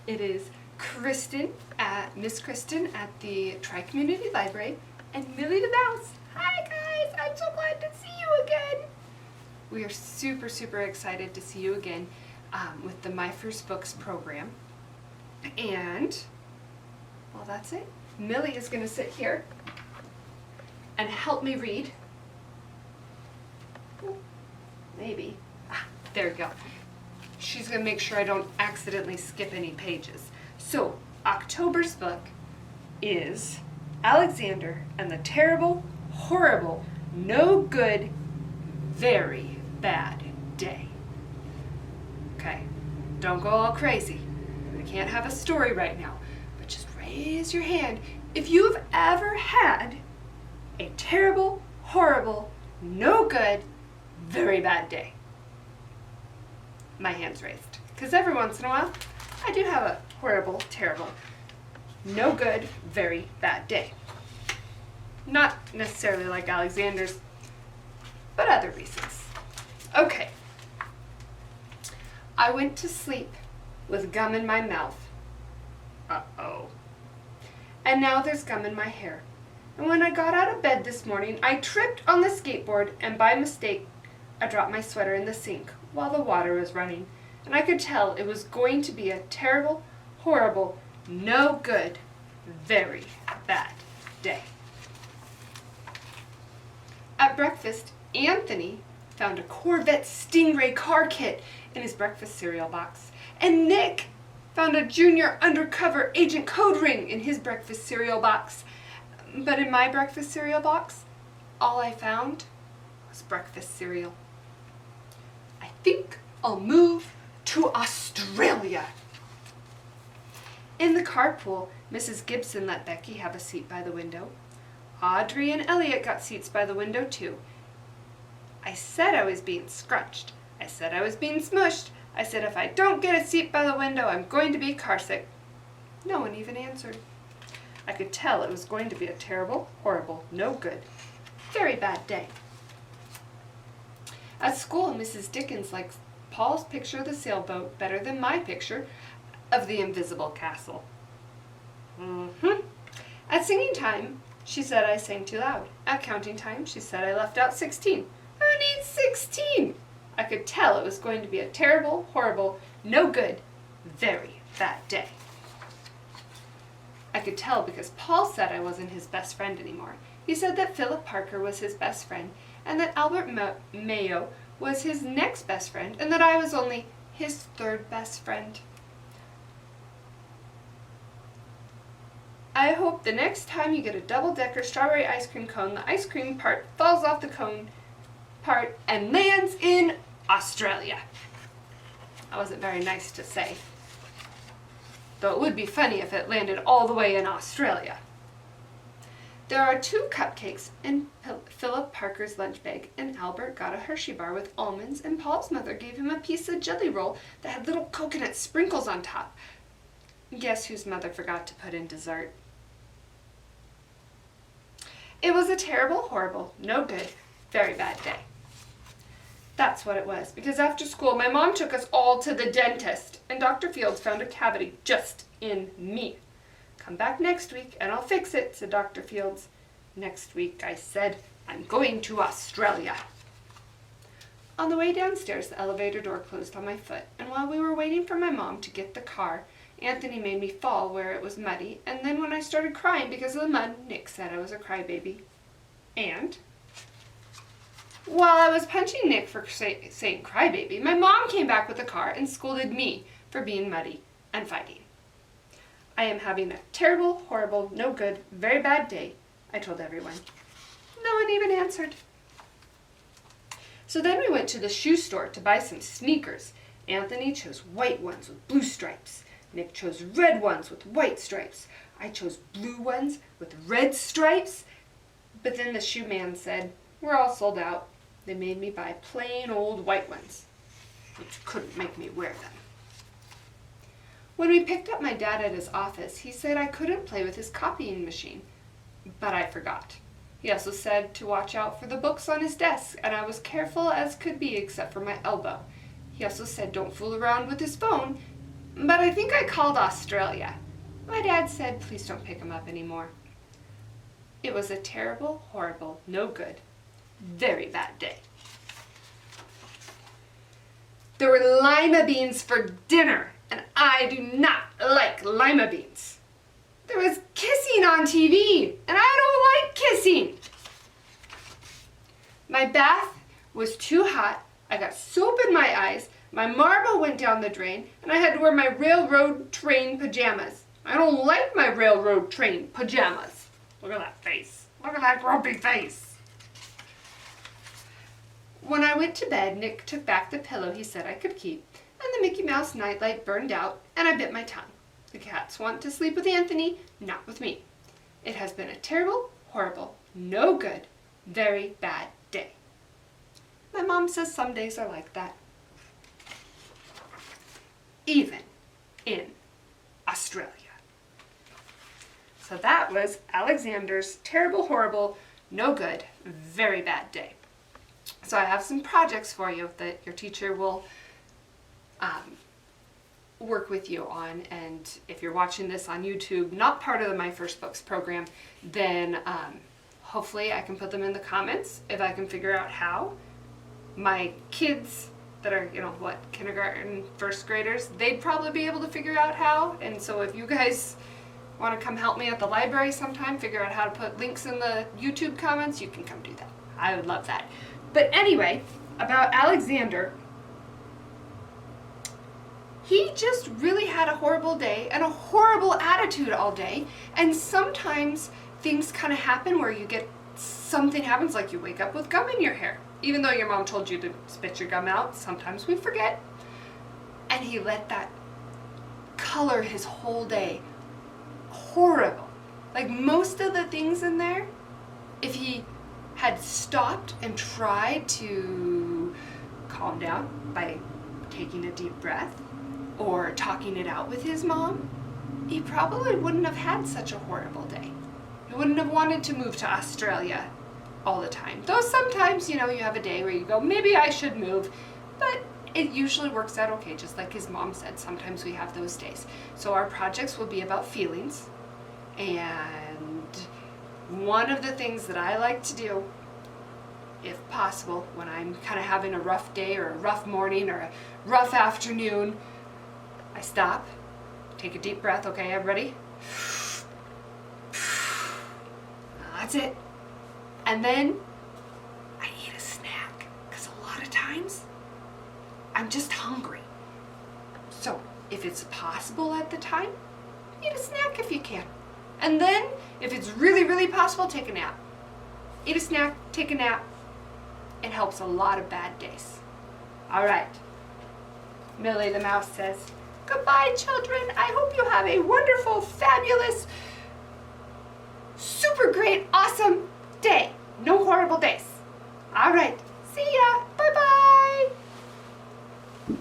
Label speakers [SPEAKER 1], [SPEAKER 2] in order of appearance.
[SPEAKER 1] It is Miss Kristen at the Tri-Community Library, and Millie the Mouse. Hi guys, I'm so glad to see you again. We are super, super excited to see you again with the My First Books program. And, well, that's it. Millie is going to sit here and help me read. Maybe. There we go. She's going to make sure I don't accidentally skip any pages. So, October's book is Alexander and the Terrible, Horrible, No Good, Very Bad Day. Okay, don't go all crazy. We can't have a story right now, but just raise your hand if you've ever had a terrible, horrible, no good, very bad day. My hand's raised, because every once in a while, I do have a horrible, terrible, no good, very bad day. Not necessarily like Alexander's, but other reasons. Okay. I went to sleep with gum in my mouth. Uh-oh. And now there's gum in my hair. And when I got out of bed this morning, I tripped on the skateboard, and by mistake, I dropped my sweater in the sink while the water was running. And I could tell it was going to be a terrible, horrible, no good, very bad day. At breakfast, Anthony found a Corvette Stingray car kit in his breakfast cereal box. And Nick found a Junior Undercover Agent code ring in his breakfast cereal box. But in my breakfast cereal box, all I found was breakfast cereal. I think I'll move to Australia. In the carpool, Mrs. Gibson let Becky have a seat by the window. Audrey and Elliot got seats by the window too. I said I was being scrunched. I said I was being smushed. I said if I don't get a seat by the window, I'm going to be carsick. No one even answered. I could tell it was going to be a terrible, horrible, no good, very bad day. At school, Mrs. Dickens likes Paul's picture of the sailboat better than my picture of the invisible castle. At singing time, she said I sang too loud. At counting time, she said I left out 16. Who needs 16? I could tell it was going to be a terrible, horrible, no good, very bad day. I could tell because Paul said I wasn't his best friend anymore. He said that Philip Parker was his best friend, and that Albert Mayo was his next best friend, and that I was only his third best friend. I hope the next time you get a double-decker strawberry ice cream cone, the ice cream part falls off the cone part and lands in Australia. That wasn't very nice to say, though it would be funny if it landed all the way in Australia. There are 2 cupcakes in Philip Parker's lunch bag, and Albert got a Hershey bar with almonds, and Paul's mother gave him a piece of jelly roll that had little coconut sprinkles on top. Guess whose mother forgot to put in dessert? It was a terrible, horrible, no good, very bad day. That's what it was, because after school, my mom took us all to the dentist, and Dr. Fields found a cavity just in me. Come back next week, and I'll fix it, said Dr. Fields. Next week, I said, I'm going to Australia. On the way downstairs, the elevator door closed on my foot, and while we were waiting for my mom to get the car, Anthony made me fall where it was muddy, and then when I started crying because of the mud, Nick said I was a crybaby. And while I was punching Nick for saying crybaby, my mom came back with the car and scolded me for being muddy and fighting. I am having a terrible, horrible, no good, very bad day, I told everyone. No one even answered. So then we went to the shoe store to buy some sneakers. Anthony chose white ones with blue stripes. Nick chose red ones with white stripes. I chose blue ones with red stripes. But then the shoe man said, we're all sold out. They made me buy plain old white ones, which couldn't make me wear them. When we picked up my dad at his office, he said I couldn't play with his copying machine, but I forgot. He also said to watch out for the books on his desk, and I was careful as could be except for my elbow. He also said don't fool around with his phone, but I think I called Australia. My dad said, please don't pick him up anymore. It was a terrible, horrible, no good, very bad day. There were lima beans for dinner, and I do not like lima beans. There was kissing on TV, and I don't like kissing. My bath was too hot. I got soap in my eyes. My marble went down the drain, and I had to wear my railroad train pajamas. I don't like my railroad train pajamas. Look at that face. Look at that grumpy face. When I went to bed, Nick took back the pillow he said I could keep, and the Mickey Mouse nightlight burned out, and I bit my tongue. The cats want to sleep with Anthony, not with me. It has been a terrible, horrible, no good, very bad day. My mom says some days are like that. Even in Australia. So that was Alexander's terrible, horrible, no good, very bad day. So I have some projects for you that your teacher will work with you on, and if you're watching this on YouTube, not part of the My First Books program, then hopefully I can put them in the comments if I can figure out how. My kids that are, kindergarten, first graders, they'd probably be able to figure out how, and so if you guys want to come help me at the library sometime, figure out how to put links in the YouTube comments, you can come do that. I would love that. But anyway, about Alexander, he just really had a horrible day and a horrible attitude all day, and sometimes things kind of happen where something happens, like you wake up with gum in your hair. Even though your mom told you to spit your gum out, sometimes we forget. And he let that color his whole day. Horrible. Like most of the things in there, if he had stopped and tried to calm down by taking a deep breath or talking it out with his mom, he probably wouldn't have had such a horrible day. He wouldn't have wanted to move to Australia all the time. Though sometimes, you have a day where you go, maybe I should move, but it usually works out okay, just like his mom said. Sometimes we have those days. So our projects will be about feelings, and one of the things that I like to do, if possible, when I'm kind of having a rough day or a rough morning or a rough afternoon, I stop, take a deep breath. Okay, everybody? That's it. And then I eat a snack, because a lot of times I'm just hungry. So if it's possible at the time, eat a snack if you can. And then if it's really, really possible, take a nap. Eat a snack, take a nap. It helps a lot of bad days. All right. Millie the mouse says, goodbye, children. I hope you have a wonderful, fabulous, super great, awesome day. No horrible days. All right. See ya. Bye-bye.